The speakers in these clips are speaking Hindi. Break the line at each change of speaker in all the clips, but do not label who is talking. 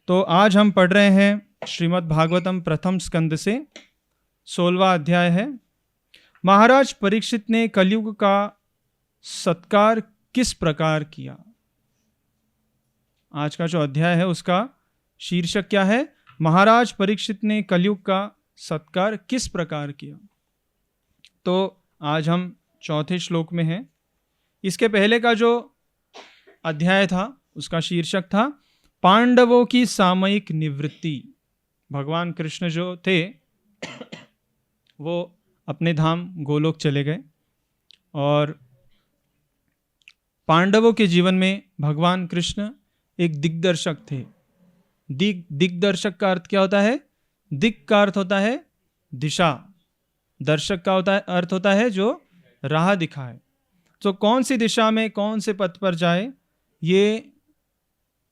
तो आज हम पढ़ रहे हैं श्रीमद् भागवतम प्रथम स्कंद से 16वां अध्याय है। महाराज परीक्षित ने कलयुग का सत्कार किस प्रकार किया। आज का जो अध्याय है उसका शीर्षक क्या है? महाराज परीक्षित ने कलयुग का सत्कार किस प्रकार किया। तो आज हम चौथे श्लोक में हैं। इसके पहले का जो अध्याय था उसका शीर्षक था पांडवों की सामयिक निवृत्ति। भगवान कृष्ण जो थे वो अपने धाम गोलोक चले गए और पांडवों के जीवन में भगवान कृष्ण एक दिग्दर्शक थे। दिग्दर्शक का अर्थ क्या होता है? दिक् का अर्थ होता है दिशा, दर्शक का अर्थ होता है जो राह दिखाए। तो कौन सी दिशा में कौन से पथ पर जाए ये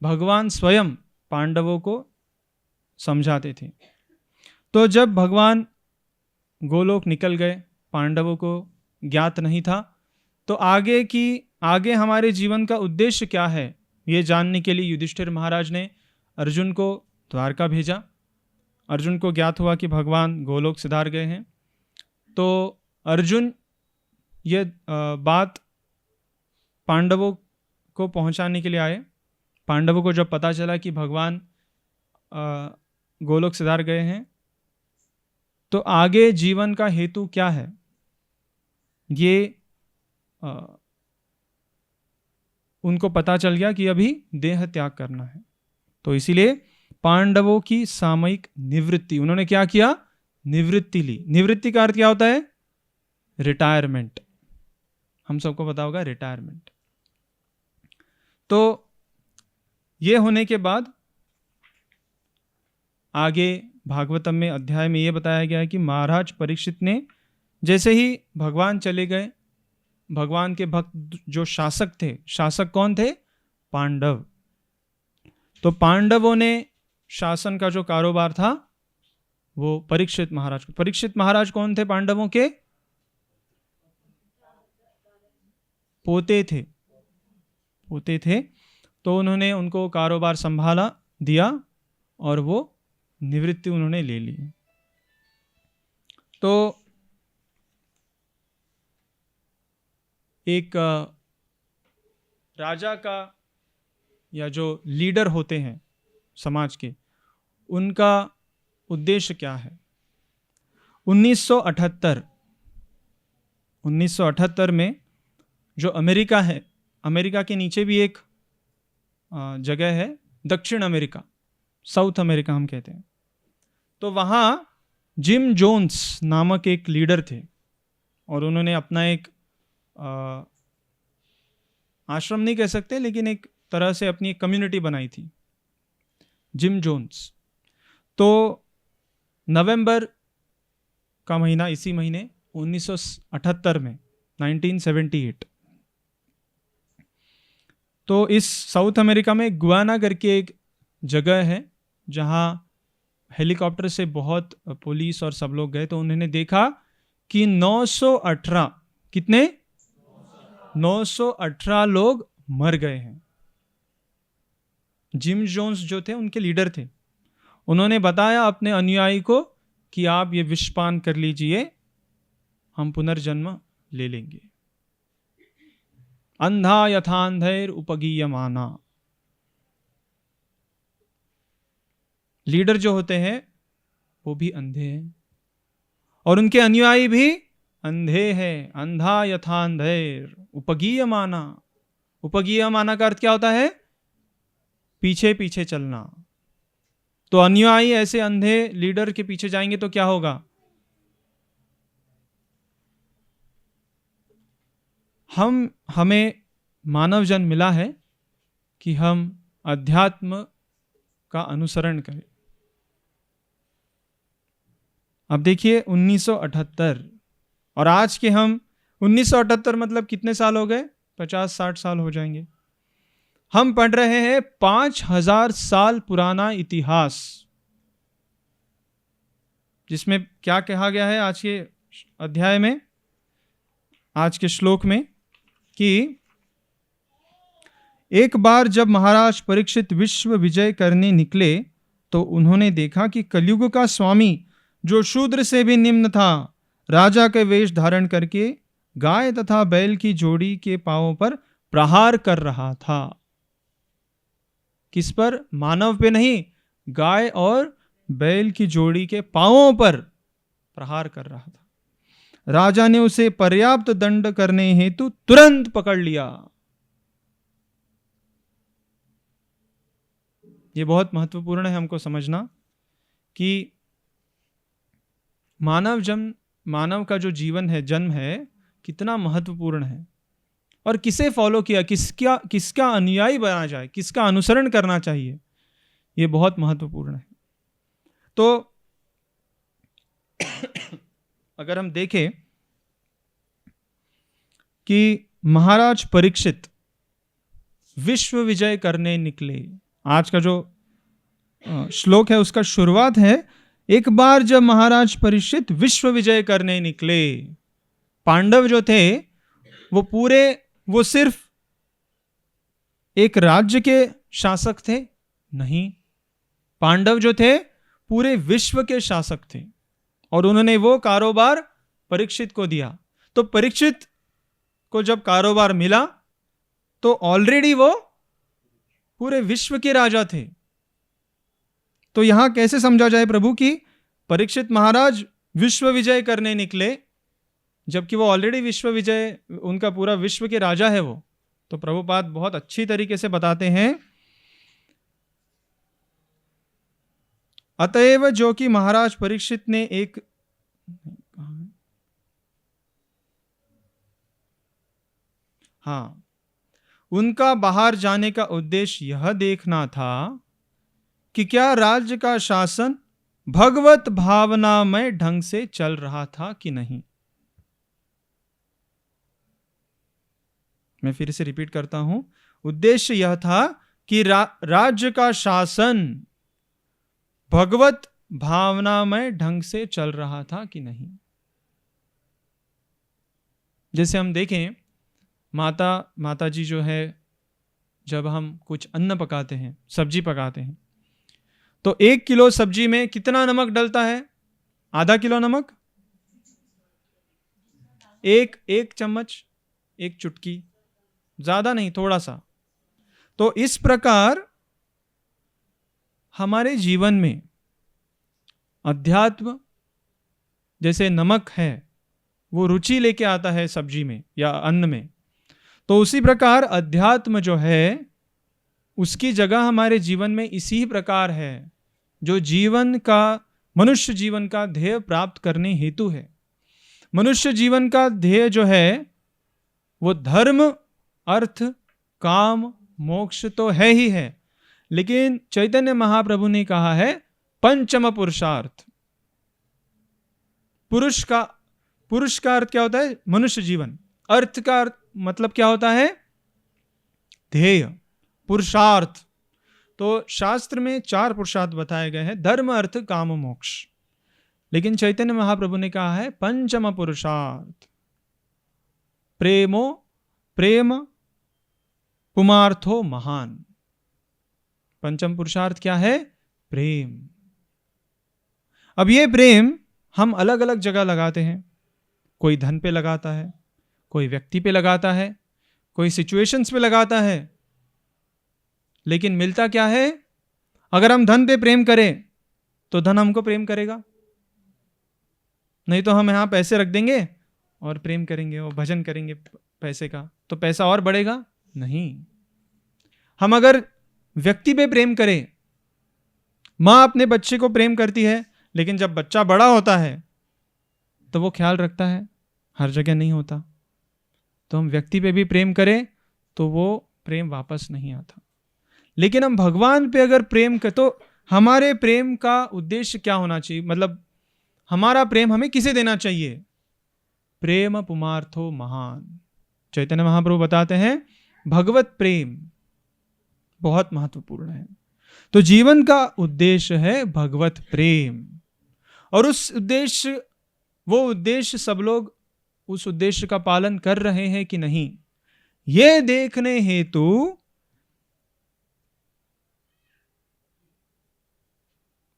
भगवान स्वयं पांडवों को समझाते थे। तो जब भगवान गोलोक निकल गए, पांडवों को ज्ञात नहीं था, तो आगे हमारे जीवन का उद्देश्य क्या है ये जानने के लिए युधिष्ठिर महाराज ने अर्जुन को द्वारका भेजा। अर्जुन को ज्ञात हुआ कि भगवान गोलोक सिधार गए हैं। तो अर्जुन ये बात पांडवों को पहुंचाने के लिए आए। पांडवों को जब पता चला कि भगवान गोलोक सिधार गए हैं तो आगे जीवन का हेतु क्या है ये उनको पता चल गया कि अभी देह त्याग करना है। तो इसीलिए पांडवों की सामयिक निवृत्ति, उन्होंने क्या किया? निवृत्ति ली। निवृत्ति का अर्थ क्या होता है? रिटायरमेंट। हम सबको पता होगा रिटायरमेंट। तो ये होने के बाद आगे भागवतम में अध्याय में ये बताया गया है कि महाराज परीक्षित ने जैसे ही भगवान चले गए, भगवान के भक्त जो शासक थे, शासक कौन थे? पांडव। तो पांडवों ने शासन का जो कारोबार था वो परीक्षित महाराज को। परीक्षित महाराज कौन थे? पांडवों के पोते थे। तो उन्होंने उनको कारोबार संभाला दिया और वो निवृत्ति उन्होंने ले ली। तो एक राजा का या जो लीडर होते हैं समाज के, उनका उद्देश्य क्या है? 1978 में जो अमेरिका है, अमेरिका के नीचे भी एक जगह है दक्षिण अमेरिका, साउथ अमेरिका हम कहते हैं। तो वहाँ जिम जोन्स नामक एक लीडर थे और उन्होंने अपना एक आश्रम नहीं कह सकते लेकिन एक तरह से अपनी एक कम्युनिटी बनाई थी, जिम जोन्स। तो नवंबर का महीना, इसी महीने 1978 में 1978, तो इस साउथ अमेरिका में गुआना करके एक जगह है जहाँ हेलीकॉप्टर से बहुत पुलिस और सब लोग गए। तो उन्होंने देखा कि 918 कितने 918 लोग मर गए हैं। जिम जोन्स जो थे उनके लीडर थे। उन्होंने बताया अपने अनुयायी को कि आप ये विषपान कर लीजिए, हम पुनर्जन्म ले लेंगे। अंधा यथांधैर उपगीयमाना। लीडर जो होते हैं वो भी अंधे हैं और उनके अनुयायी भी अंधे हैं। अंधा यथांधैर उपगीयमाना। उपगीयमाना का अर्थ क्या होता है? पीछे पीछे चलना। तो अनुयायी ऐसे अंधे लीडर के पीछे जाएंगे तो क्या होगा? हमें मानव जन्म मिला है कि हम अध्यात्म का अनुसरण करें। अब देखिए 1978 और आज के हम 1978 मतलब कितने साल हो गए? 50-60 साल हो जाएंगे। हम पढ़ रहे हैं 5000 साल पुराना इतिहास, जिसमें क्या कहा गया है आज के अध्याय में, आज के श्लोक में, कि एक बार जब महाराज परीक्षित विश्व विजय करने निकले तो उन्होंने देखा कि कलयुग का स्वामी, जो शूद्र से भी निम्न था, राजा के वेश धारण करके गाय तथा बैल की जोड़ी के पांवों पर प्रहार कर रहा था। किस पर? मानव पे नहीं, गाय और बैल की जोड़ी के पांवों पर प्रहार कर रहा था। राजा ने उसे पर्याप्त दंड करने हेतु तुरंत पकड़ लिया। ये बहुत महत्वपूर्ण है हमको समझना कि मानव का जो जीवन है, जन्म है, कितना महत्वपूर्ण है और किसे फॉलो किया, किसका अनुयायी बना जाए, किसका अनुसरण करना चाहिए, ये बहुत महत्वपूर्ण है। तो अगर हम देखें कि महाराज परीक्षित विश्व विजय करने निकले, आज का जो श्लोक है उसका शुरुआत है, एक बार जब महाराज परीक्षित विश्व विजय करने निकले। पांडव जो थे वो सिर्फ एक राज्य के शासक थे? नहीं, पांडव जो थे पूरे विश्व के शासक थे और उन्होंने वो कारोबार परीक्षित को दिया। तो परीक्षित को जब कारोबार मिला तो ऑलरेडी वो पूरे विश्व के राजा थे। तो यहां कैसे समझा जाए प्रभु कि परीक्षित महाराज विश्व विजय करने निकले, जबकि वो ऑलरेडी विश्व विजय, उनका पूरा विश्व के राजा है वो। तो प्रभुपाद बहुत अच्छी तरीके से बताते हैं, अतएव जो कि महाराज परीक्षित ने उनका बाहर जाने का उद्देश्य यह देखना था कि क्या राज्य का शासन भगवत भावनामय ढंग से चल रहा था कि नहीं। मैं फिर से रिपीट करता हूं, उद्देश्य यह था कि राज्य का शासन भगवत भावनामय ढंग से चल रहा था कि नहीं। जैसे हम देखें, माता जी जो है, जब हम कुछ अन्न पकाते हैं, सब्जी पकाते हैं, तो 1 किलो सब्जी में कितना नमक डलता है? आधा किलो नमक, एक चम्मच, एक चुटकी, ज्यादा नहीं, थोड़ा सा। तो इस प्रकार हमारे जीवन में अध्यात्म जैसे नमक है, वो रुचि लेके आता है सब्जी में या अन्न में, तो उसी प्रकार अध्यात्म जो है उसकी जगह हमारे जीवन में इसी प्रकार है, जो मनुष्य जीवन का ध्येय प्राप्त करने हेतु है। मनुष्य जीवन का ध्येय जो है वो धर्म, अर्थ, काम, मोक्ष तो है ही है, लेकिन चैतन्य महाप्रभु ने कहा है पंचम पुरुषार्थ। पुरुष का अर्थ क्या होता है? मनुष्य जीवन। अर्थ का अर्थ मतलब क्या होता है? ध्येय, पुरुषार्थ। तो शास्त्र में 4 पुरुषार्थ बताए गए हैं, धर्म, अर्थ, काम, मोक्ष। लेकिन चैतन्य महाप्रभु ने कहा है पंचम पुरुषार्थ, प्रेम पुमार्थो महान। पंचम पुरुषार्थ क्या है? प्रेम। अब ये प्रेम हम अलग अलग जगह लगाते हैं। कोई धन पे लगाता है, कोई व्यक्ति पे लगाता है, कोई सिचुएशंस पे लगाता है, लेकिन मिलता क्या है? अगर हम धन पे प्रेम करें तो धन हमको प्रेम करेगा, नहीं तो हम यहां पैसे रख देंगे और प्रेम करेंगे और भजन करेंगे पैसे का, तो पैसा और बढ़ेगा नहीं। हम अगर व्यक्ति पे प्रेम करें, मां अपने बच्चे को प्रेम करती है, लेकिन जब बच्चा बड़ा होता है तो वो ख्याल रखता है, हर जगह नहीं होता। तो हम व्यक्ति पे भी प्रेम करें तो वो प्रेम वापस नहीं आता। लेकिन हम भगवान पे अगर प्रेम करें तो हमारे प्रेम का उद्देश्य क्या होना चाहिए? मतलब हमारा प्रेम हमें किसे देना चाहिए? प्रेम पुमार्थो महान। चैतन्य महाप्रभु बताते हैं भगवत प्रेम बहुत महत्वपूर्ण है। तो जीवन का उद्देश्य है भगवत प्रेम, और वो उद्देश्य सब लोग उस उद्देश्य का पालन कर रहे हैं कि नहीं, ये देखने हेतु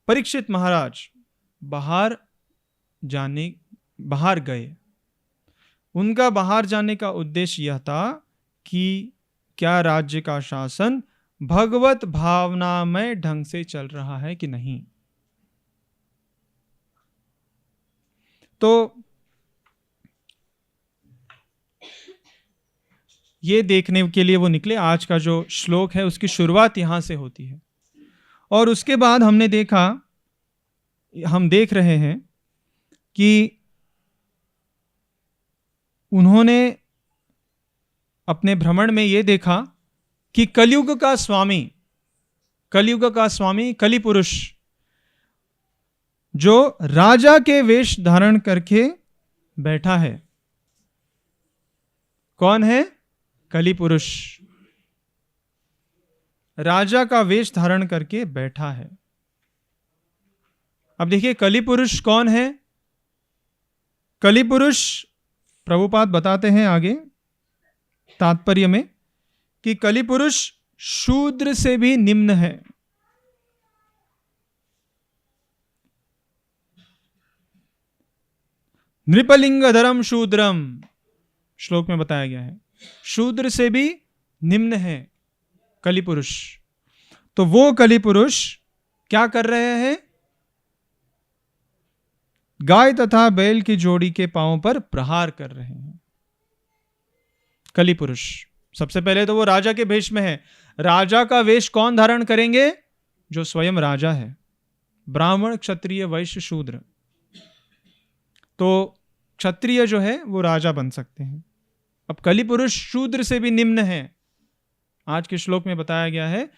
परीक्षित महाराज बाहर गए। उनका बाहर जाने का उद्देश्य यह था कि क्या राज्य का शासन भगवत भावनामय ढंग से चल रहा है कि नहीं। तो ये देखने के लिए वो निकले। आज का जो श्लोक है उसकी शुरुआत यहां से होती है, और उसके बाद हम देख रहे हैं कि उन्होंने अपने भ्रमण में ये देखा कि कलयुग का स्वामी कली पुरुष जो राजा के वेश धारण करके बैठा है। कौन है? कली पुरुष राजा का वेश धारण करके बैठा है। अब देखिए कली पुरुष कौन है? कली पुरुष प्रभुपाद बताते हैं आगे तात्पर्य में कि कली पुरुष शूद्र से भी निम्न है। नृपलिंगधरम शूद्रम श्लोक में बताया गया है, शूद्र से भी निम्न है कली पुरुष। तो वो कली पुरुष क्या कर रहे हैं? गाय तथा बैल की जोड़ी के पांवों पर प्रहार कर रहे हैं। कली पुरुष सबसे पहले तो वो राजा के वेश में है। राजा का वेश कौन धारण करेंगे? जो स्वयं राजा है, ब्राह्मण क्षत्रिय वैश्य शूद्र। तो क्षत्रिय जो है वो राजा बन सकते हैं। अब कली पुरुष शूद्र से भी निम्न है। आज के श्लोक में बताया गया है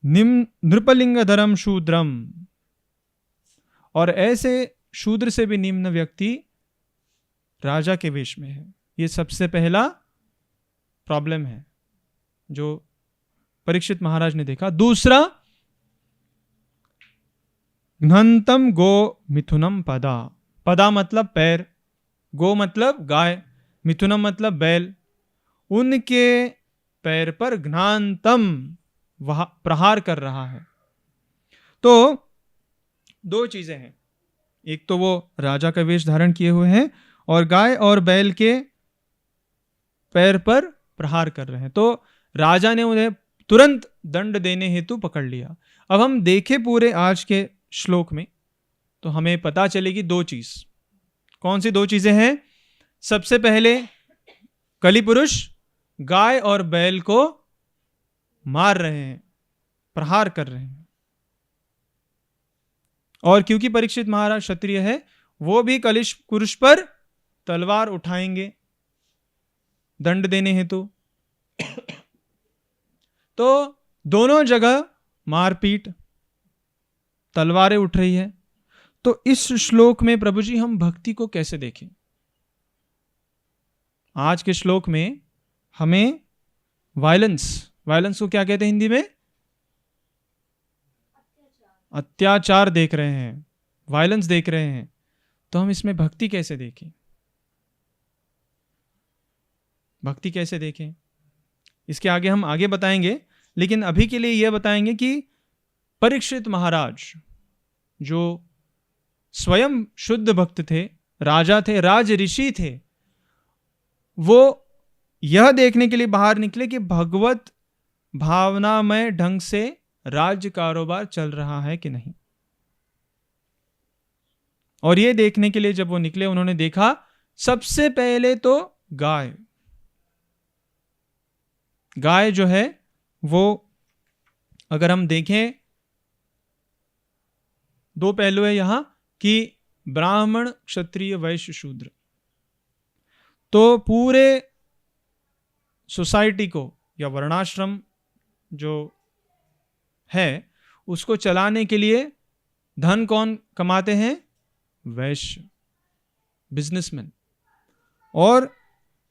नृपलिंगधरम शूद्रम, और ऐसे शूद्र से भी निम्न व्यक्ति राजा के वेश में है। ये सबसे पहला प्रॉब्लम है जो परीक्षित महाराज ने देखा। दूसरा, घ्नन्तम गो मिथुनम पदा। पदा मतलब पैर, गो मतलब गाय, मिथुनम मतलब बैल। उनके पैर पर घ्नान्तम वह प्रहार कर रहा है। तो दो चीजें हैं, एक तो वो राजा का वेश धारण किए हुए हैं और गाय और बैल के पैर पर प्रहार कर रहे हैं। तो राजा ने उन्हें तुरंत दंड देने हेतु पकड़ लिया। अब हम देखें पूरे आज के श्लोक में तो हमें पता चलेगी दो चीज। कौन सी दो चीजें हैं? सबसे पहले कली पुरुष गाय और बैल को मार रहे हैं, प्रहार कर रहे हैं। और क्योंकि परीक्षित महाराज क्षत्रिय है, वो भी कलिश पुरुष पर तलवार उठाएंगे दंड देने हेतु। तो दोनों जगह मारपीट, तलवारें उठ रही है। तो इस श्लोक में प्रभु जी हम भक्ति को कैसे देखें? आज के श्लोक में हमें वायलेंस को क्या कहते हैं हिंदी में? अत्याचार देख रहे हैं, वायलेंस देख रहे हैं। तो हम इसमें भक्ति कैसे देखें? भक्ति कैसे देखें इसके आगे हम आगे बताएंगे, लेकिन अभी के लिए यह बताएंगे कि परीक्षित महाराज जो स्वयं शुद्ध भक्त थे, राजा थे, राज ऋषि थे, वो यह देखने के लिए बाहर निकले कि भगवत भावनामय ढंग से राज्य कारोबार चल रहा है कि नहीं। और यह देखने के लिए जब वो निकले, उन्होंने देखा सबसे पहले तो गाय जो है वो, अगर हम देखें दो पहलू है यहां कि ब्राह्मण क्षत्रिय वैश्य शूद्र। तो पूरे सोसाइटी को या वर्णाश्रम जो है उसको चलाने के लिए धन कौन कमाते हैं? वैश्य, बिजनेसमैन। और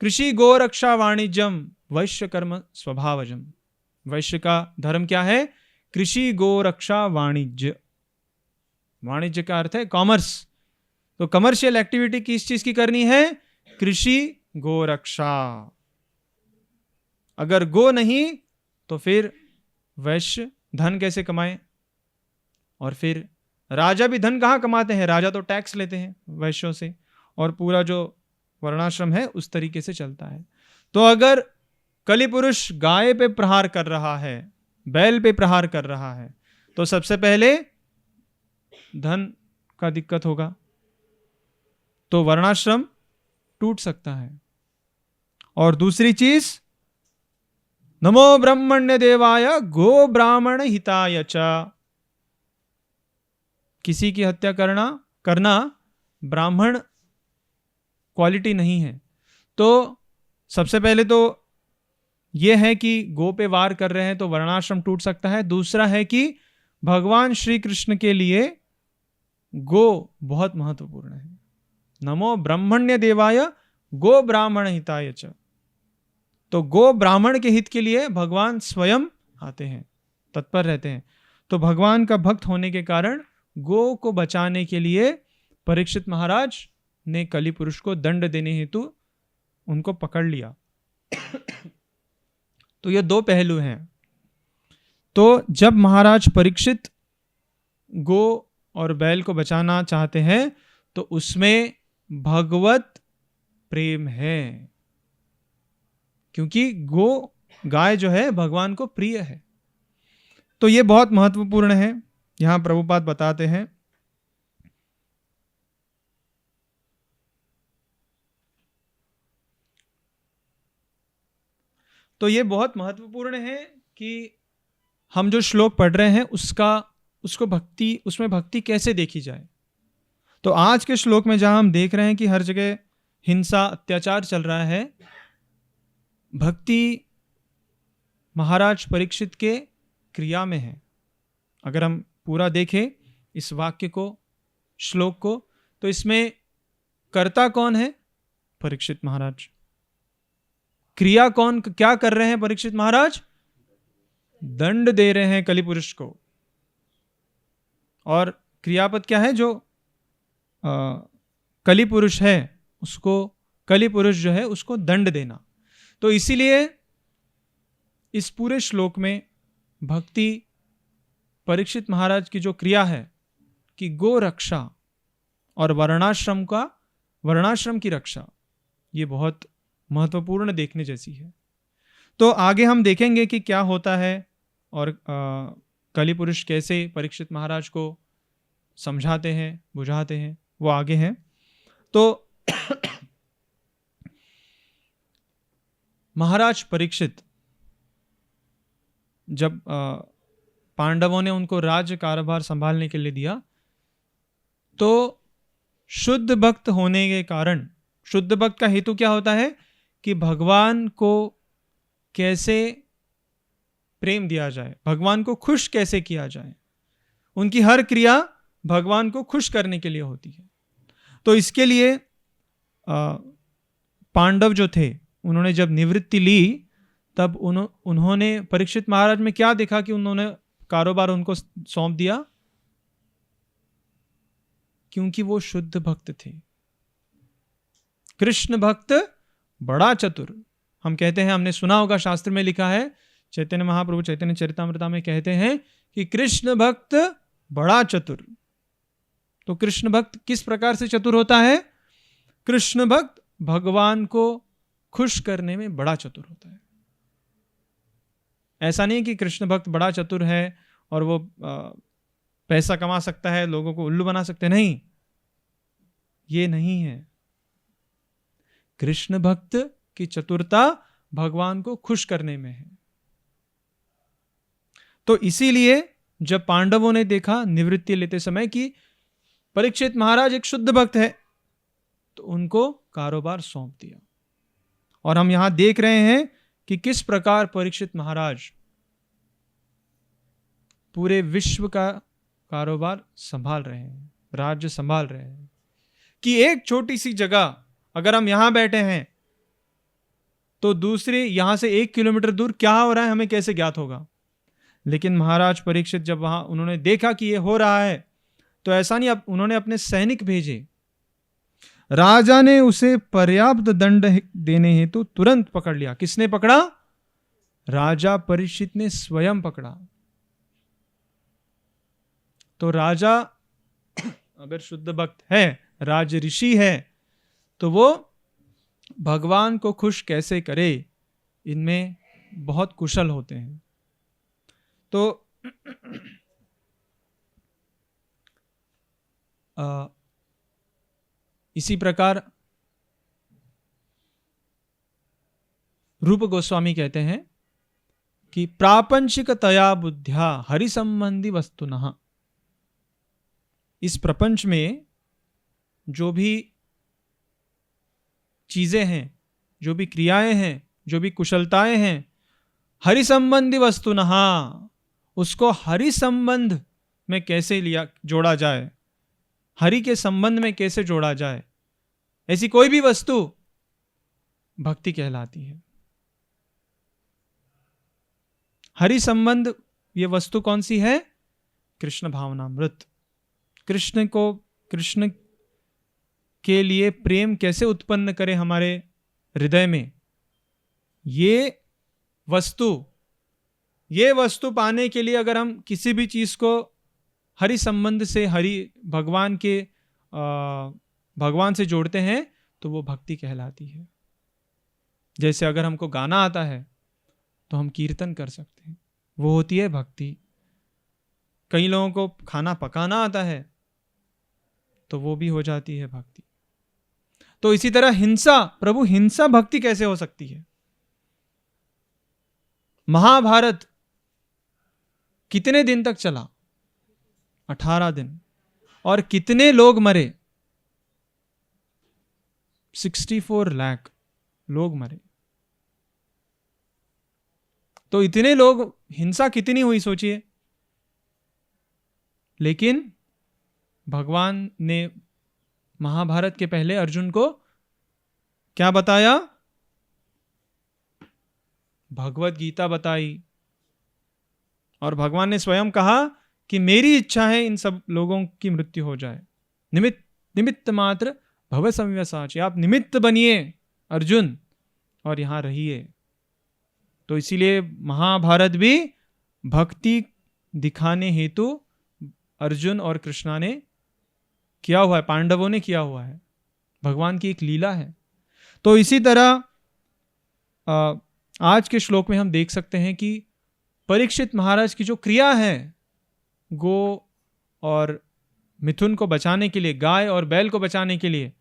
कृषि गो रक्षा वाणिज्यम वैश्य कर्म स्वभावजम। वैश्य का धर्म क्या है? कृषि गो रक्षा वाणिज्य। वाणिज्य का अर्थ है कॉमर्स। तो कमर्शियल एक्टिविटी किस चीज की करनी है? कृषि गो रक्षा। अगर गो नहीं तो फिर वैश्य धन कैसे कमाए? और फिर राजा भी धन कहाँ कमाते हैं? राजा तो टैक्स लेते हैं वैश्यों से, और पूरा जो वर्णाश्रम है उस तरीके से चलता है। तो अगर कली पुरुष गाय पे प्रहार कर रहा है, बैल पे प्रहार कर रहा है, तो सबसे पहले धन का दिक्कत होगा, तो वर्णाश्रम टूट सकता है। और दूसरी चीज, नमो ब्रह्मण्य देवाय गो ब्राह्मण हिताय च, किसी की हत्या करना ब्राह्मण क्वालिटी नहीं है। तो सबसे पहले तो यह है कि गो पे वार कर रहे हैं तो वर्णाश्रम टूट सकता है। दूसरा है कि भगवान श्री कृष्ण के लिए गो बहुत महत्वपूर्ण है। नमो ब्रह्मण्य देवाय गो ब्राह्मण हिताय च, तो गो ब्राह्मण के हित के लिए भगवान स्वयं आते हैं, तत्पर रहते हैं। तो भगवान का भक्त होने के कारण गो को बचाने के लिए परीक्षित महाराज ने कली पुरुष को दंड देने हेतु उनको पकड़ लिया। तो ये दो पहलू हैं। तो जब महाराज परीक्षित गो और बैल को बचाना चाहते हैं तो उसमें भगवत प्रेम है, क्योंकि गाय जो है भगवान को प्रिय है। तो ये बहुत महत्वपूर्ण है, यहां प्रभुपाद बताते हैं। तो ये बहुत महत्वपूर्ण है कि हम जो श्लोक पढ़ रहे हैं उसमें भक्ति कैसे देखी जाए। तो आज के श्लोक में जहां हम देख रहे हैं कि हर जगह हिंसा अत्याचार चल रहा है, भक्ति महाराज परीक्षित के क्रिया में है। अगर हम पूरा देखें इस वाक्य को, श्लोक को, तो इसमें कर्ता कौन है? परीक्षित महाराज। क्रिया क्या कर रहे हैं परीक्षित महाराज? दंड दे रहे हैं कली पुरुष को। और क्रियापद क्या है? जो कली पुरुष है उसको, कली पुरुष जो है उसको दंड देना। तो इसीलिए इस पूरे श्लोक में भक्ति परीक्षित महाराज की जो क्रिया है कि गो रक्षा और वर्णाश्रम की रक्षा, ये बहुत महत्वपूर्ण देखने जैसी है। तो आगे हम देखेंगे कि क्या होता है और कली पुरुष कैसे परीक्षित महाराज को समझाते हैं, बुझाते हैं, वो आगे है। तो महाराज परीक्षित जब पांडवों ने उनको राज्य कारोबार संभालने के लिए दिया, तो शुद्ध भक्त होने के कारण, शुद्ध भक्त का हेतु क्या होता है कि भगवान को कैसे प्रेम दिया जाए, भगवान को खुश कैसे किया जाए। उनकी हर क्रिया भगवान को खुश करने के लिए होती है। तो इसके लिए पांडव जो थे उन्होंने जब निवृत्ति ली तब उन्होंने परीक्षित महाराज में क्या देखा कि उन्होंने कारोबार उनको सौंप दिया? क्योंकि वो शुद्ध भक्त थे। कृष्ण भक्त बड़ा चतुर, हम कहते हैं, हमने सुना होगा, शास्त्र में लिखा है, चैतन्य महाप्रभु चैतन्य चरितामृता में कहते हैं कि कृष्ण भक्त बड़ा चतुर। तो कृष्ण भक्त किस प्रकार से चतुर होता है? कृष्ण भक्त भगवान को खुश करने में बड़ा चतुर होता है। ऐसा नहीं कि कृष्ण भक्त बड़ा चतुर है और वो पैसा कमा सकता है, लोगों को उल्लू बना सकते, नहीं, ये नहीं है। कृष्ण भक्त की चतुरता भगवान को खुश करने में है। तो इसीलिए जब पांडवों ने देखा निवृत्ति लेते समय कि परीक्षित महाराज एक शुद्ध भक्त है, तो उनको कारोबार सौंप दिया। और हम यहां देख रहे हैं कि किस प्रकार परीक्षित महाराज पूरे विश्व का कारोबार संभाल रहे हैं, राज्य संभाल रहे हैं। कि एक छोटी सी जगह, अगर हम यहां बैठे हैं तो दूसरे यहां से 1 किलोमीटर दूर क्या हो रहा है हमें कैसे ज्ञात होगा? लेकिन महाराज परीक्षित जब वहां उन्होंने देखा कि यह हो रहा है, तो ऐसा नहीं, उन्होंने अपने सैनिक भेजे। राजा ने उसे पर्याप्त दंड देने हेतु तुरंत पकड़ लिया। किसने पकड़ा? राजा परीक्षित ने स्वयं पकड़ा। तो राजा अगर शुद्ध भक्त है, राज ऋषि है, तो वो भगवान को खुश कैसे करे, इनमें बहुत कुशल होते हैं। तो इसी प्रकार रूप गोस्वामी कहते हैं कि प्रापंचिकतया बुद्ध्या हरि संबंधी वस्तुनः, इस प्रपंच में जो भी चीजें हैं, जो भी क्रियाएं हैं, जो भी कुशलताएं हैं, हरि संबंधी वस्तुनः, उसको हरि संबंध में कैसे जोड़ा जाए, हरि के संबंध में कैसे जोड़ा जाए, ऐसी कोई भी वस्तु भक्ति कहलाती है। हरि संबंध ये वस्तु कौन सी है? कृष्ण भावनामृत। कृष्ण के लिए प्रेम कैसे उत्पन्न करें हमारे हृदय में, ये वस्तु पाने के लिए अगर हम किसी भी चीज को हरि संबंध से, भगवान से जोड़ते हैं, तो वो भक्ति कहलाती है। जैसे अगर हमको गाना आता है तो हम कीर्तन कर सकते हैं, वो होती है भक्ति। कई लोगों को खाना पकाना आता है तो वो भी हो जाती है भक्ति। तो इसी तरह हिंसा भक्ति कैसे हो सकती है? महाभारत कितने दिन तक चला? 18 दिन। और कितने लोग मरे? 64 लाख लोग मरे। तो इतने लोग, हिंसा कितनी हुई सोचिए। लेकिन भगवान ने महाभारत के पहले अर्जुन को क्या बताया? भगवत गीता बताई। और भगवान ने स्वयं कहा कि मेरी इच्छा है इन सब लोगों की मृत्यु हो जाए। निमित्त मात्र भव संव्यसाची, आप निमित्त बनिए अर्जुन और यहां रहिए। तो इसीलिए महाभारत भी भक्ति दिखाने हेतु अर्जुन और कृष्णा ने किया हुआ है, पांडवों ने किया हुआ है। भगवान की एक लीला है। तो इसी तरह आज के श्लोक में हम देख सकते हैं कि परीक्षित महाराज की जो क्रिया है, गो और मिथुन को बचाने के लिए, गाय और बैल को बचाने के लिए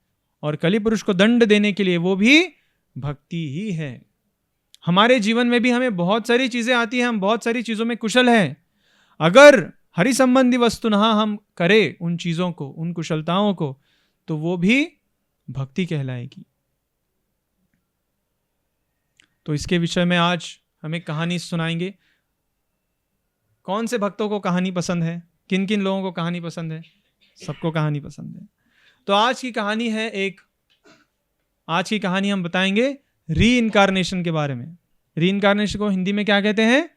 और कली पुरुष को दंड देने के लिए, वो भी भक्ति ही है। हमारे जीवन में भी हमें बहुत सारी चीजें आती हैं, हम बहुत सारी चीजों में कुशल हैं। अगर हरि संबंधी वस्तुनः हम करें उन चीजों को, उन कुशलताओं को, तो वो भी भक्ति कहलाएगी। तो इसके विषय में आज हमें कहानी सुनाएंगे। कौन से भक्तों को कहानी पसंद है? किन किन लोगों को कहानी पसंद है? सबको कहानी पसंद है। तो आज की कहानी हम बताएंगे री इनकारनेशन के बारे में। री इनकारनेशन को हिंदी में क्या कहते हैं?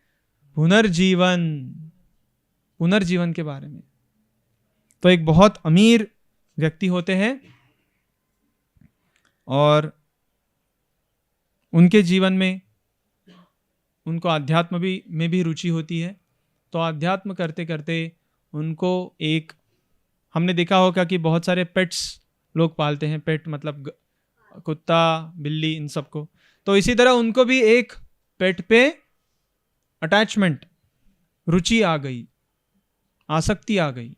पुनर्जीवन के बारे में। तो एक बहुत अमीर व्यक्ति होते हैं और उनके जीवन में उनको अध्यात्म में भी रुचि होती है। तो अध्यात्म करते करते उनको हमने देखा होगा कि बहुत सारे पेट्स लोग पालते हैं। पेट मतलब कुत्ता, बिल्ली, इन सबको। तो इसी तरह उनको भी एक पेट पे अटैचमेंट, रुचि आ गई, आसक्ति आ गई।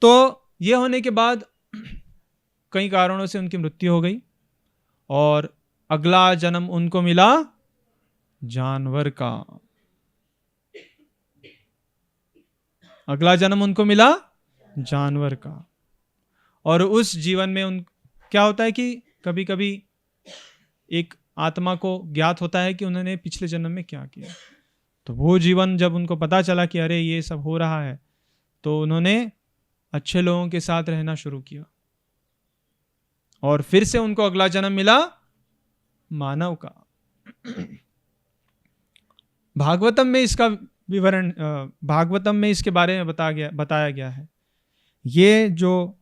तो ये होने के बाद कई कारणों से उनकी मृत्यु हो गई और अगला जन्म उनको मिला जानवर का। अगला जन्म उनको मिला जानवर का। और उस जीवन में क्या होता है कि कभी कभी एक आत्मा को ज्ञात होता है कि उन्होंने पिछले जन्म में क्या किया। तो वो जीवन जब उनको पता चला कि अरे ये सब हो रहा है, तो उन्होंने अच्छे लोगों के साथ रहना शुरू किया और फिर से उनको अगला जन्म मिला मानव का। भागवतम में इसका विवरण, भागवतम में इसके बारे में बताया गया है। ये जो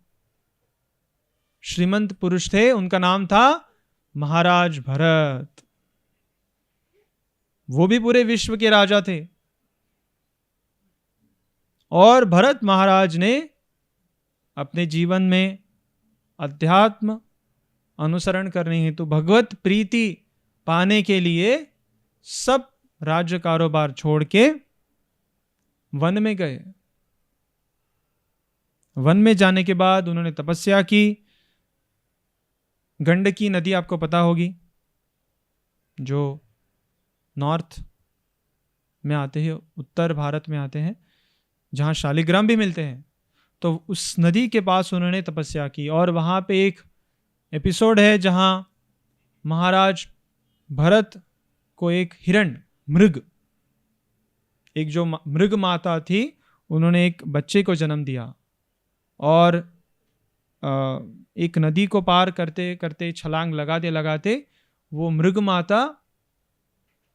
श्रीमंत पुरुष थे उनका नाम था महाराज भरत। वो भी पूरे विश्व के राजा थे और भरत महाराज ने अपने जीवन में अध्यात्म अनुसरण करने हेतु भगवत प्रीति पाने के लिए सब राज्य कारोबार छोड़ के वन में गए। वन में जाने के बाद उन्होंने तपस्या की। गंडकी नदी आपको पता होगी, जो नॉर्थ में आते हैं, उत्तर भारत में आते हैं, जहाँ शालिग्राम भी मिलते हैं। तो उस नदी के पास उन्होंने तपस्या की और वहाँ पे एक एपिसोड है जहाँ महाराज भरत को एक हिरण, मृग, एक जो मृग माता थी, उन्होंने एक बच्चे को जन्म दिया और एक नदी को पार करते करते, छलांग लगाते लगाते वो मृग माता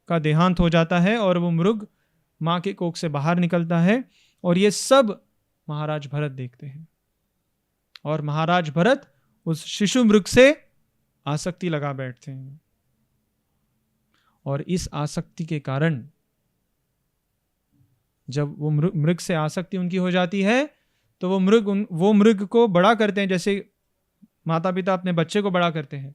का देहांत हो जाता है और वो मृग माँ के कोख से बाहर निकलता है। और ये सब महाराज भरत देखते हैं और महाराज भरत उस शिशु मृग से आसक्ति लगा बैठते हैं। और इस आसक्ति के कारण जब वो मृग से आसक्ति उनकी हो जाती है तो वो मृग को बड़ा करते हैं, जैसे माता पिता अपने बच्चे को बड़ा करते हैं।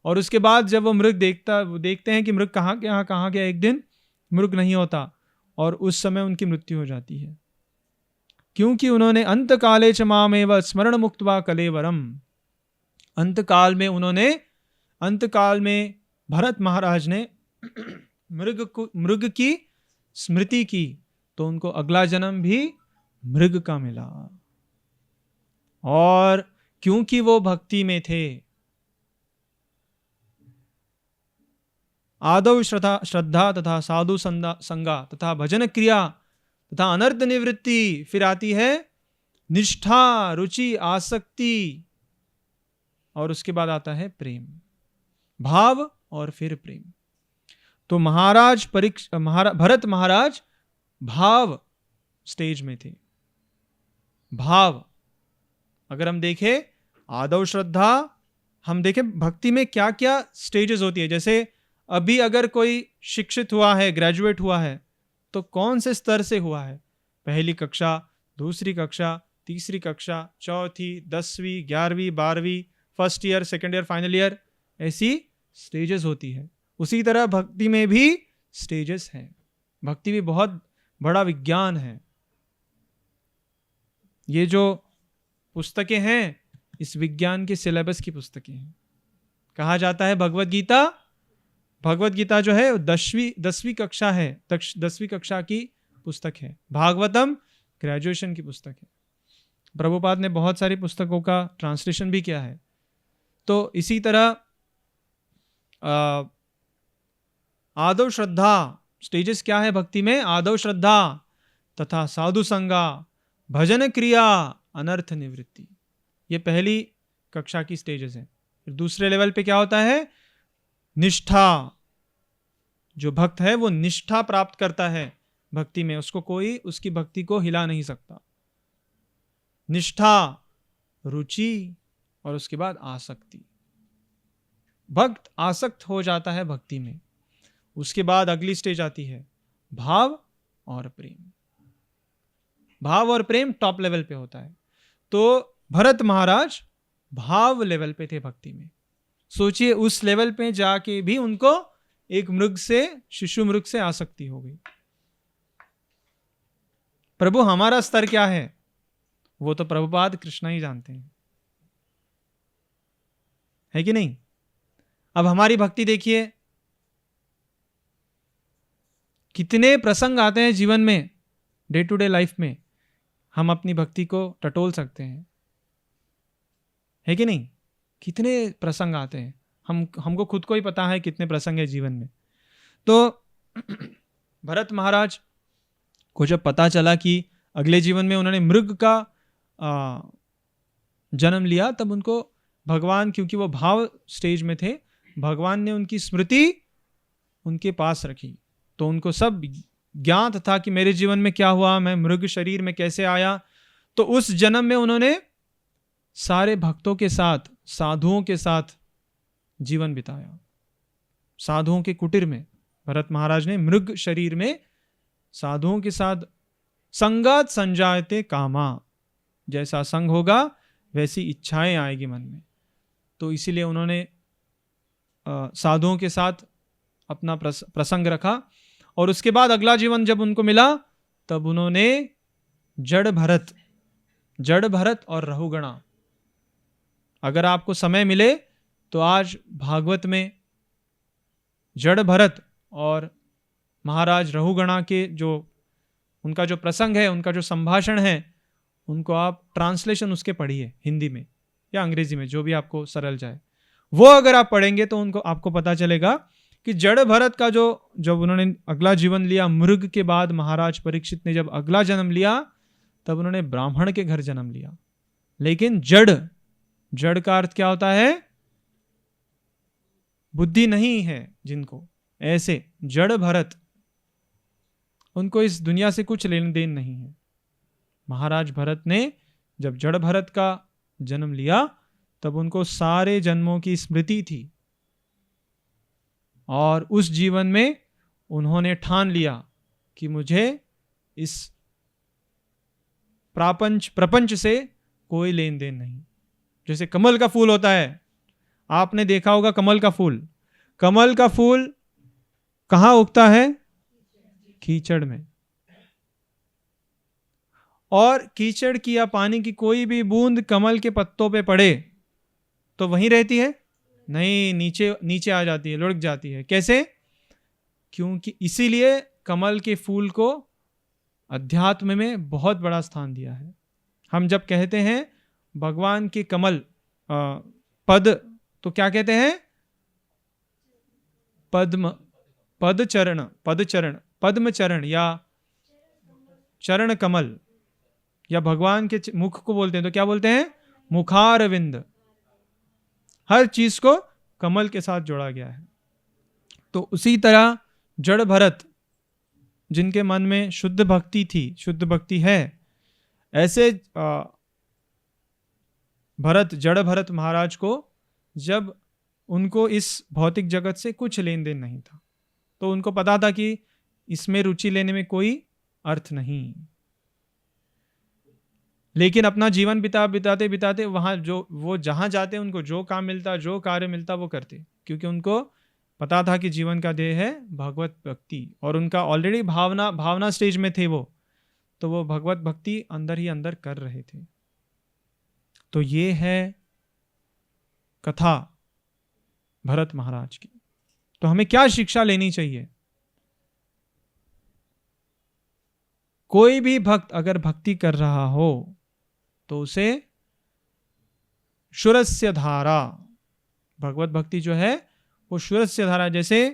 और उसके बाद जब वो मृग देखते हैं कि मृग कहाँ गया, एक दिन मृग नहीं होता और उस समय उनकी मृत्यु हो जाती है, क्योंकि उन्होंने अंत काले च मामेव स्मरण मुक्त्वा कलेवरम, अंत काल में भरत महाराज ने मृग की स्मृति की तो उनको अगला जन्म भी मृग का मिला। और क्योंकि वो भक्ति में थे, आदौ श्रद्धा तथा साधु संगा तथा भजन क्रिया तथा अनर्थ निवृत्ति, फिर आती है निष्ठा, रुचि, आसक्ति, और उसके बाद आता है प्रेम, भाव और फिर प्रेम। तो भरत महाराज भाव स्टेज में थे। भाव, अगर हम देखें आदौ श्रद्धा, हम देखें भक्ति में क्या क्या स्टेजेस होती है। जैसे अभी अगर कोई शिक्षित हुआ है, ग्रेजुएट हुआ है, तो कौन से स्तर से हुआ है? पहली कक्षा, दूसरी कक्षा, तीसरी कक्षा, चौथी, 10वीं, 11वीं, 12वीं, first year, second year, final year, ऐसी स्टेजेस होती है। उसी तरह भक्ति में भी स्टेजेस हैं। भक्ति भी बहुत बड़ा विज्ञान है। ये जो पुस्तकें हैं, इस विज्ञान के सिलेबस की पुस्तकें हैं। कहा जाता है भगवत गीता जो है 10वीं कक्षा है, 10वीं कक्षा की पुस्तक है। भागवतम ग्रेजुएशन की पुस्तक है। प्रभुपाद ने बहुत सारी पुस्तकों का ट्रांसलेशन भी किया है। तो इसी तरह आदौ श्रद्धा, स्टेजेस क्या है भक्ति में? आदौ श्रद्धा तथा साधु संगा, भजन क्रिया, अनर्थ निवृत्ति, ये पहली कक्षा की स्टेजेस हैं। फिर दूसरे लेवल पे क्या होता है? निष्ठा। जो भक्त है वो निष्ठा प्राप्त करता है भक्ति में, उसको कोई उसकी भक्ति को हिला नहीं सकता। निष्ठा, रुचि, और उसके बाद आसक्ति। भक्त आसक्त हो जाता है भक्ति में। उसके बाद अगली स्टेज आती है भाव और प्रेम। भाव और प्रेम टॉप लेवल पे होता है। तो भरत महाराज भाव लेवल पे थे भक्ति में। सोचिए, उस लेवल पे जाके भी उनको एक मृग से, शिशु मृग से आसक्ति हो गई। प्रभु हमारा स्तर क्या है वो तो प्रभुपाद कृष्णा ही जानते हैं, है कि नहीं? अब हमारी भक्ति देखिए, कितने प्रसंग आते हैं जीवन में, डे टू डे लाइफ में हम अपनी भक्ति को टटोल सकते हैं, है कि नहीं? कितने प्रसंग आते हैं, हमको खुद को ही पता है कितने प्रसंग है जीवन में। तो भरत महाराज को जब पता चला कि अगले जीवन में उन्होंने मृग का जन्म लिया, तब उनको भगवान, क्योंकि वो भाव स्टेज में थे, भगवान ने उनकी स्मृति उनके पास रखी। तो उनको सब ज्ञात था कि मेरे जीवन में क्या हुआ, मैं मृग शरीर में कैसे आया। तो उस जन्म में उन्होंने सारे भक्तों के साथ, साधुओं के साथ जीवन बिताया। साधुओं के कुटीर में भरत महाराज ने मृग शरीर में साधुओं के साथ संगात संजायते कामा, जैसा संग होगा वैसी इच्छाएं आएगी मन में। तो इसीलिए उन्होंने साधुओं के साथ अपना प्रसंग रखा, और उसके बाद अगला जीवन जब उनको मिला तब उन्होंने जड़ भरत और रहुगणा, अगर आपको समय मिले तो आज भागवत में जड़ भरत और महाराज रहुगणा के जो उनका जो प्रसंग है, उनका जो संभाषण है, उनको आप ट्रांसलेशन उसके पढ़िए, हिंदी में या अंग्रेजी में, जो भी आपको सरल जाए। वो अगर आप पढ़ेंगे तो उनको आपको पता चलेगा कि जड़ भरत का जब उन्होंने अगला जीवन लिया, मृग के बाद महाराज परीक्षित ने जब अगला जन्म लिया तब उन्होंने ब्राह्मण के घर जन्म लिया। लेकिन जड़ का अर्थ क्या होता है? बुद्धि नहीं है जिनको, ऐसे जड़ भरत, उनको इस दुनिया से कुछ लेन देन नहीं है। महाराज भरत ने जब जड़ भरत का जन्म लिया तब उनको सारे जन्मों की स्मृति थी, और उस जीवन में उन्होंने ठान लिया कि मुझे इस प्रपंच से कोई लेन देन नहीं। जैसे कमल का फूल होता है, आपने देखा होगा कमल का फूल कहां उगता है? कीचड़ में। और कीचड़ की या पानी की कोई भी बूंद कमल के पत्तों पे पड़े तो वहीं रहती है? नहीं, नीचे आ जाती है, लुढ़क जाती है। कैसे? क्योंकि इसीलिए कमल के फूल को अध्यात्म में बहुत बड़ा स्थान दिया है। हम जब कहते हैं भगवान के कमल पद, तो क्या कहते हैं? पद्म चरण या चरण कमल, या भगवान के मुख को बोलते हैं तो क्या बोलते हैं? मुखारविंद। हर चीज को कमल के साथ जोड़ा गया है। तो उसी तरह जड़ भरत, जिनके मन में शुद्ध भक्ति थी, शुद्ध भक्ति है, ऐसे जड़ भरत महाराज को जब उनको इस भौतिक जगत से कुछ लेन देन नहीं था, तो उनको पता था कि इसमें रुचि लेने में कोई अर्थ नहीं, लेकिन अपना जीवन बिताते वहां वो जहां जाते उनको जो काम मिलता, जो कार्य मिलता वो करते, क्योंकि उनको पता था कि जीवन का ध्येय है भगवत भक्ति, और उनका ऑलरेडी भावना स्टेज में थे वो, तो वो भगवत भक्ति अंदर ही अंदर कर रहे थे। तो ये है कथा भरत महाराज की। तो हमें क्या शिक्षा लेनी चाहिए? कोई भी भक्त अगर भक्ति कर रहा हो तो उसे शुरस्य धारा, भगवत भक्ति जो है वो शुरस्य धारा, जैसे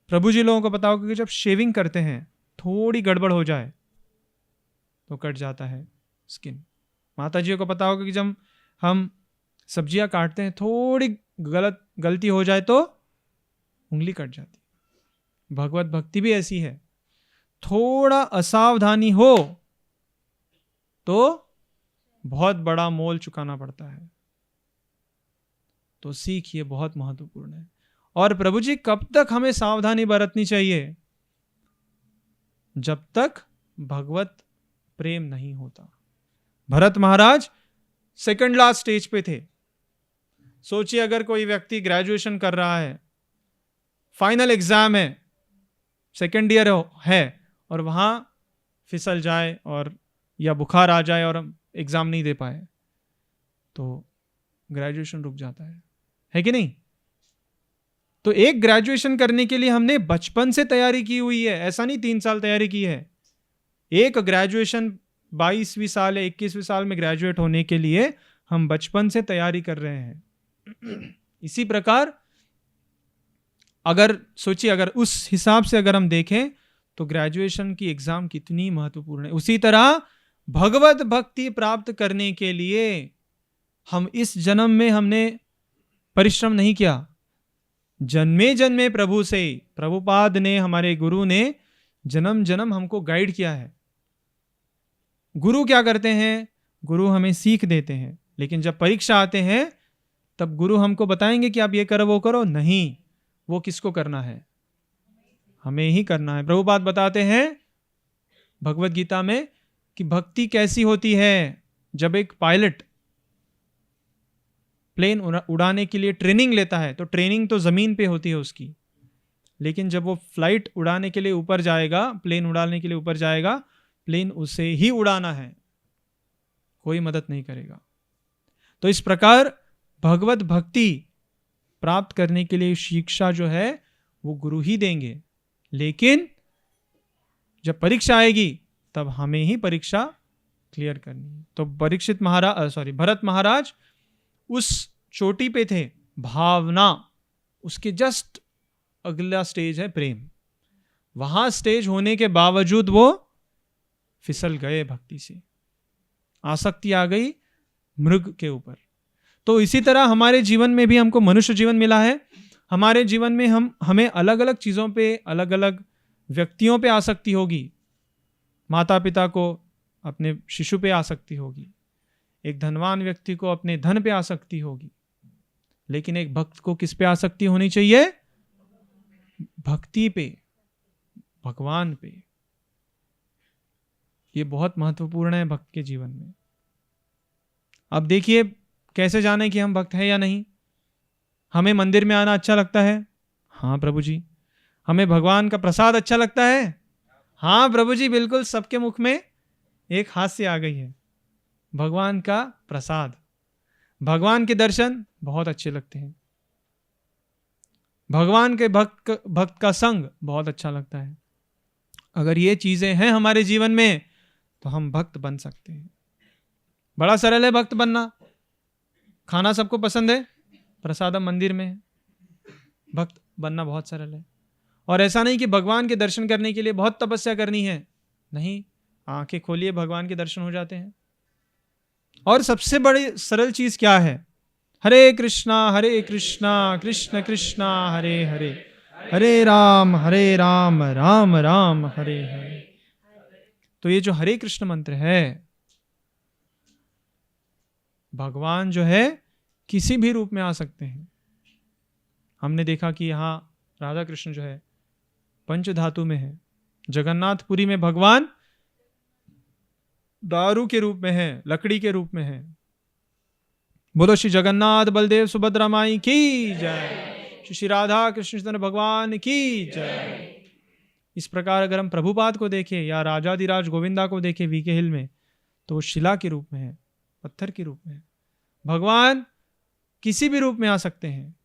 प्रभु जी लोगों को पता होगा कि जब शेविंग करते हैं थोड़ी गड़बड़ हो जाए तो कट जाता है स्किन। माता जी को पता होगा कि जब हम सब्जियां काटते हैं थोड़ी गलती हो जाए तो उंगली कट जाती है। भगवत भक्ति भी ऐसी है, थोड़ा असावधानी हो तो बहुत बड़ा मोल चुकाना पड़ता है। तो सीख ये बहुत महत्वपूर्ण है। और प्रभु जी कब तक हमें सावधानी बरतनी चाहिए? जब तक भगवत प्रेम नहीं होता। भरत महाराज सेकंड लास्ट स्टेज पे थे। सोचिए अगर कोई व्यक्ति ग्रेजुएशन कर रहा है, फाइनल एग्जाम है, सेकंड ईयर है, और वहां फिसल जाए और या बुखार आ जाए और एग्जाम नहीं दे पाए तो ग्रेजुएशन रुक जाता है कि नहीं? तो एक ग्रेजुएशन करने के लिए हमने बचपन से तैयारी की हुई है, ऐसा नहीं 3 साल तैयारी की है। एक ग्रेजुएशन 22वीं साल या 21वीं साल में ग्रेजुएट होने के लिए हम बचपन से तैयारी कर रहे हैं। इसी प्रकार अगर सोचिए, अगर उस हिसाब से अगर हम देखें तो ग्रेजुएशन की एग्जाम कितनी महत्वपूर्ण है। उसी तरह भगवत भक्ति प्राप्त करने के लिए हम इस जन्म में हमने परिश्रम नहीं किया, जन्मे जन्मे प्रभु से, प्रभुपाद ने, हमारे गुरु ने जन्म जन्म हमको गाइड किया है। गुरु क्या करते हैं? गुरु हमें सीख देते हैं, लेकिन जब परीक्षा आते हैं तब गुरु हमको बताएंगे कि आप ये करो वो करो, नहीं, वो किसको करना है? हमें ही करना है। प्रभुपाद बताते हैं भगवत गीता में कि भक्ति कैसी होती है। जब एक पायलट प्लेन उड़ाने के लिए ट्रेनिंग लेता है तो ट्रेनिंग तो जमीन पे होती है उसकी, लेकिन जब वो फ्लाइट उड़ाने के लिए ऊपर जाएगा, प्लेन उड़ाने के लिए ऊपर जाएगा, प्लेन उसे ही उड़ाना है, कोई मदद नहीं करेगा। तो इस प्रकार भगवत भक्ति प्राप्त करने के लिए शिक्षा जो है वो गुरु ही देंगे, लेकिन जब परीक्षा आएगी तब हमें ही परीक्षा क्लियर करनी है। तो भरत महाराज उस चोटी पे थे, भावना, उसके जस्ट अगला स्टेज है प्रेम। वहां स्टेज होने के बावजूद वो फिसल गए भक्ति से, आसक्ति आ गई मृग के ऊपर। तो इसी तरह हमारे जीवन में भी हमको मनुष्य जीवन मिला है। हमारे जीवन में हमें अलग अलग चीजों पे, अलग अलग व्यक्तियों पे आसक्ति होगी। माता पिता को अपने शिशु पे आसक्ति होगी, एक धनवान व्यक्ति को अपने धन पे आसक्ति होगी, लेकिन एक भक्त को किस पे आसक्ति होनी चाहिए? भक्ति पे, भगवान पे। ये बहुत महत्वपूर्ण है भक्त के जीवन में। अब देखिए कैसे जाने कि हम भक्त हैं या नहीं। हमें मंदिर में आना अच्छा लगता है, हाँ प्रभु जी। हमें भगवान का प्रसाद अच्छा लगता है, हाँ प्रभु जी बिल्कुल। सबके मुख में एक हास्य आ गई है। भगवान का प्रसाद, भगवान के दर्शन बहुत अच्छे लगते हैं, भगवान के भक्त का संग बहुत अच्छा लगता है। अगर ये चीजें हैं हमारे जीवन में तो हम भक्त बन सकते हैं। बड़ा सरल है भक्त बनना। खाना सबको पसंद है, प्रसादम मंदिर में है। भक्त बनना बहुत सरल है। और ऐसा नहीं कि भगवान के दर्शन करने के लिए बहुत तपस्या करनी है, नहीं, आंखें खोलिए भगवान के दर्शन हो जाते हैं। और सबसे बड़ी सरल चीज क्या है? हरे कृष्णा कृष्ण कृष्णा हरे हरे, हरे राम राम राम हरे हरे। तो ये जो हरे कृष्ण मंत्र है, भगवान जो है किसी भी रूप में आ सकते हैं। हमने देखा कि यहाँ राधा कृष्ण जो है पंच धातु में है। जगन्नाथपुरी में भगवान दारू के रूप में है, लकड़ी के रूप में है। बोलो श्री जगन्नाथ बलदेव सुभद्रा माई की जय, श्री राधा कृष्ण चंद्र भगवान की जय। इस प्रकार अगर हम प्रभुपाद को देखें या राजाधिराज गोविंदा को देखें वीके हिल में, तो वो शिला के रूप में है, पत्थर के रूप में है। भगवान किसी भी रूप में आ सकते हैं,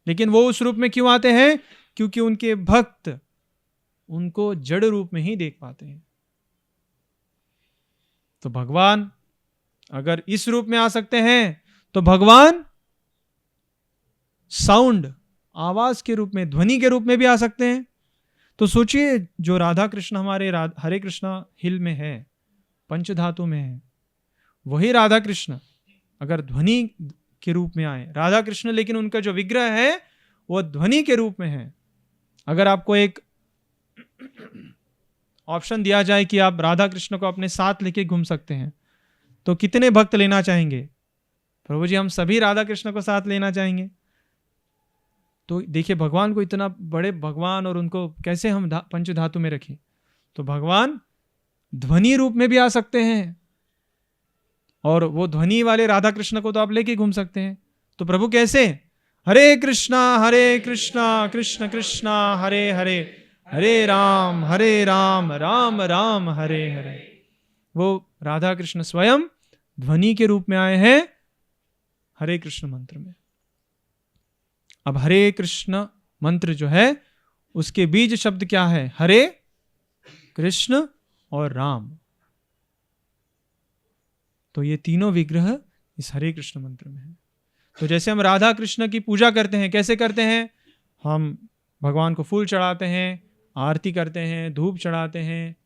लेकिन वो उस रूप में क्यों आते हैं? क्योंकि उनके भक्त उनको जड़ रूप में ही देख पाते हैं। तो भगवान अगर इस रूप में आ सकते हैं, तो भगवान साउंड, आवाज के रूप में, ध्वनि के रूप में भी आ सकते हैं। तो सोचिए, जो राधा कृष्ण हमारे हरे कृष्णा हिल में है, पंच धातु में है, वही राधा कृष्ण अगर ध्वनि के रूप में आए, राधा कृष्ण लेकिन उनका जो विग्रह है वो ध्वनि के रूप में है। अगर आपको एक ऑप्शन दिया जाए कि आप राधा कृष्ण को अपने साथ लेके घूम सकते हैं, तो कितने भक्त लेना चाहेंगे? प्रभु जी हम सभी राधा कृष्ण को साथ लेना चाहेंगे। तो देखिए भगवान को, इतना बड़े भगवान, और उनको कैसे हम पंच धातु में रखें। तो भगवान ध्वनि रूप में भी आ सकते हैं, और वो ध्वनि वाले राधा कृष्ण को तो आप लेके घूम सकते हैं। तो प्रभु कैसे? हरे कृष्णा कृष्ण कृष्णा हरे हरे, हरे राम राम राम हरे हरे। वो राधा कृष्ण स्वयं ध्वनि के रूप में आए हैं हरे कृष्ण मंत्र में। अब हरे कृष्ण मंत्र जो है उसके बीज शब्द क्या है? हरे, कृष्ण और राम। तो ये तीनों विग्रह इस हरे कृष्ण मंत्र में है। तो जैसे हम राधा कृष्ण की पूजा करते हैं, कैसे करते हैं? हम भगवान को फूल चढ़ाते हैं, आरती करते हैं, धूप चढ़ाते हैं,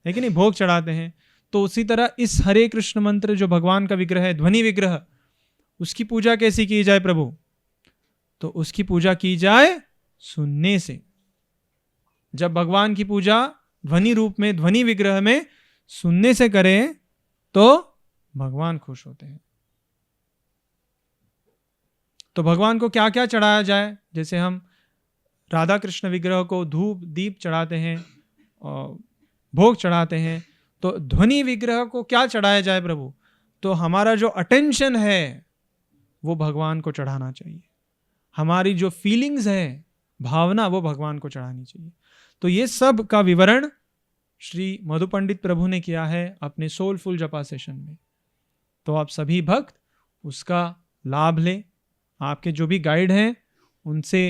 है कि नहीं, भोग चढ़ाते हैं। तो उसी तरह इस हरे कृष्ण मंत्र जो भगवान का विग्रह है, ध्वनि विग्रह, उसकी पूजा कैसी की जाए प्रभु? तो उसकी पूजा की जाए सुनने से। जब भगवान की पूजा ध्वनि रूप में, ध्वनि विग्रह में सुनने से करें तो भगवान खुश होते हैं। तो भगवान को क्या क्या चढ़ाया जाए? जैसे हम राधा कृष्ण विग्रह को धूप दीप चढ़ाते हैं, और भोग चढ़ाते हैं, तो ध्वनि विग्रह को क्या चढ़ाया जाए प्रभु? तो हमारा जो अटेंशन है वो भगवान को चढ़ाना चाहिए, हमारी जो फीलिंग्स है, भावना, वो भगवान को चढ़ानी चाहिए। तो ये सब का विवरण श्री मधु पंडित प्रभु ने किया है अपने सोलफुल जपा सेशन में। तो आप सभी भक्त उसका लाभ लें, आपके जो भी गाइड हैं उनसे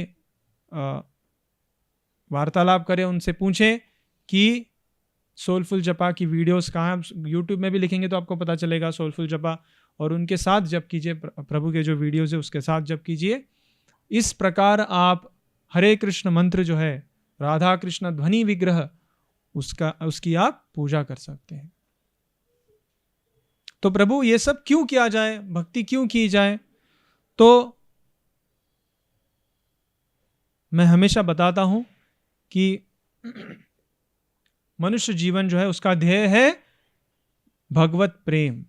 वार्तालाप करें, उनसे पूछें कि सोलफुल जपा की वीडियोस कहाँ, यूट्यूब में भी लिखेंगे तो आपको पता चलेगा सोलफुल जपा, और उनके साथ जप कीजिए, प्रभु के जो वीडियोस है उसके साथ जप कीजिए। इस प्रकार आप हरे कृष्ण मंत्र जो है, राधा कृष्ण ध्वनि विग्रह, उसकी आप पूजा कर सकते हैं। तो प्रभु ये सब क्यों किया जाए, भक्ति क्यों की जाए? तो मैं हमेशा बताता हूं कि मनुष्य जीवन जो है उसका ध्येय है भगवत प्रेम,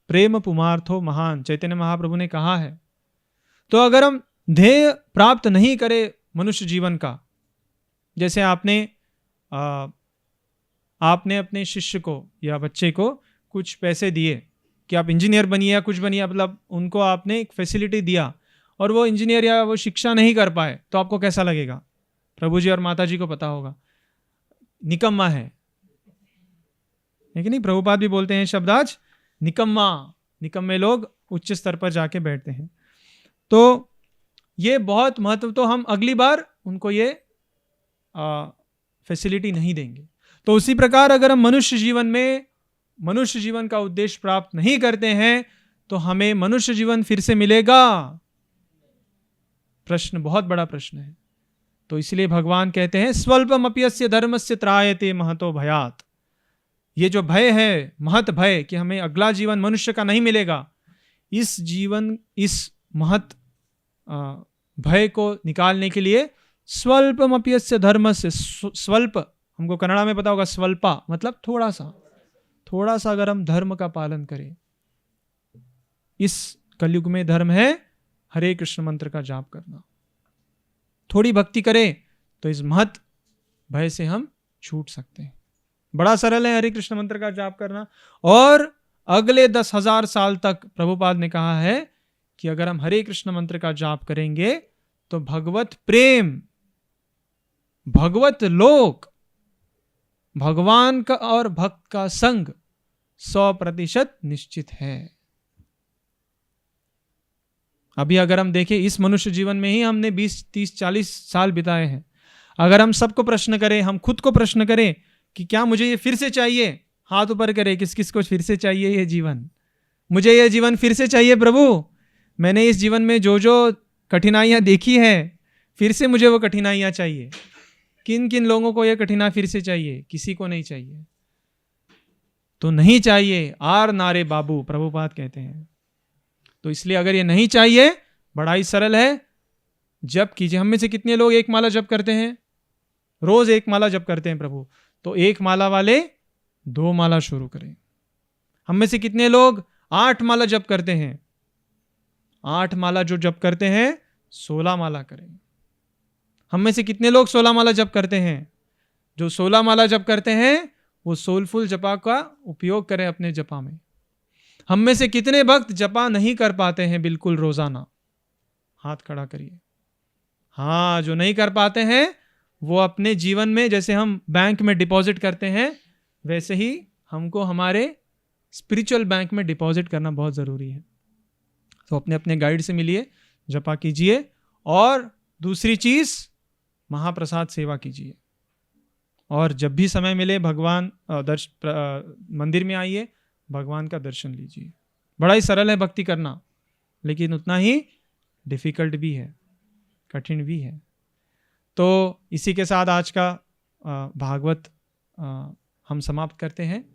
प्रेम पुमार्थो महान, चैतन्य महाप्रभु ने कहा है। तो अगर हम ध्येय प्राप्त नहीं करें मनुष्य जीवन का, जैसे आपने अपने शिष्य को या बच्चे को कुछ पैसे दिए कि आप इंजीनियर बनिए या कुछ बनिए, मतलब उनको आपने एक फैसिलिटी दिया और वो इंजीनियर या वो शिक्षा नहीं कर पाए, तो आपको कैसा लगेगा? प्रभु जी और माता जी को पता होगा, निकम्मा है कि नहीं? प्रभुपाद भी बोलते हैं शब्द आज, निकम्मा, निकम्मे लोग उच्च स्तर पर जाके बैठते हैं। तो ये बहुत महत्व, तो हम अगली बार उनको ये फैसिलिटी नहीं देंगे। तो उसी प्रकार अगर हम मनुष्य जीवन का उद्देश्य प्राप्त नहीं करते हैं तो हमें मनुष्य जीवन फिर से मिलेगा? प्रश्न, बहुत बड़ा प्रश्न है। तो इसलिए भगवान कहते हैं स्वल्पम अपयस्य धर्मस्य त्रायते महतो भयात। ये जो भय है, महत भय कि हमें अगला जीवन मनुष्य का नहीं मिलेगा, इस महत भय को निकालने के लिए स्वल्पम अपयस्य धर्मस्य, स्वल्प हमको कन्नड़ा में पता होगा, स्वल्पा मतलब थोड़ा सा अगर हम धर्म का पालन करें। इस कलयुग में धर्म है हरे कृष्ण मंत्र का जाप करना। थोड़ी भक्ति करें तो इस महत भय से हम छूट सकते हैं। बड़ा सरल है हरे कृष्ण मंत्र का जाप करना, और अगले 10,000 साल तक प्रभुपाद ने कहा है कि अगर हम हरे कृष्ण मंत्र का जाप करेंगे तो भगवत प्रेम, भगवत लोक, भगवान का और भक्त का संग 100% निश्चित है। अभी अगर हम देखें इस मनुष्य जीवन में ही हमने 20, 30, 40 साल बिताए हैं। अगर हम सबको प्रश्न करें, हम खुद को प्रश्न करें कि क्या मुझे ये फिर से चाहिए, हाथ ऊपर करें, किस किस को फिर से चाहिए ये जीवन? मुझे ये जीवन फिर से चाहिए प्रभु, मैंने इस जीवन में जो जो कठिनाइयां देखी है फिर से मुझे वो कठिनाइयां चाहिए। किन किन लोगों को ये कठिनाई फिर से चाहिए? किसी को नहीं चाहिए। तो नहीं चाहिए, आर नारे बाबू, प्रभुपाद कहते हैं। तो इसलिए अगर ये नहीं चाहिए, बड़ा ही सरल है, जप कीजिए। हम में से कितने लोग एक माला जप करते हैं? रोज एक माला जप करते हैं प्रभु, तो एक माला वाले 2 माला शुरू करें। हम में से कितने लोग 8 माला जप करते हैं? 8 माला जो जप करते हैं 16 माला करें। हम में से कितने लोग 16 माला जप करते हैं? जो 16 माला जप करते हैं वो सोलफुल जपा का उपयोग करें अपने जपा में। हम में से कितने भक्त जपा नहीं कर पाते हैं बिल्कुल रोजाना? हाथ खड़ा करिए। हाँ, जो नहीं कर पाते हैं वो अपने जीवन में, जैसे हम बैंक में डिपॉजिट करते हैं, वैसे ही हमको हमारे स्पिरिचुअल बैंक में डिपॉजिट करना बहुत ज़रूरी है। तो अपने अपने गाइड से मिलिए, जपा कीजिए, और दूसरी चीज़ महाप्रसाद सेवा कीजिए। और जब भी समय मिले भगवान मंदिर में आइए, भगवान का दर्शन लीजिए। बड़ा ही सरल है भक्ति करना, लेकिन उतना ही डिफिकल्ट भी है, कठिन भी है। तो इसी के साथ आज का भागवत हम समाप्त करते हैं।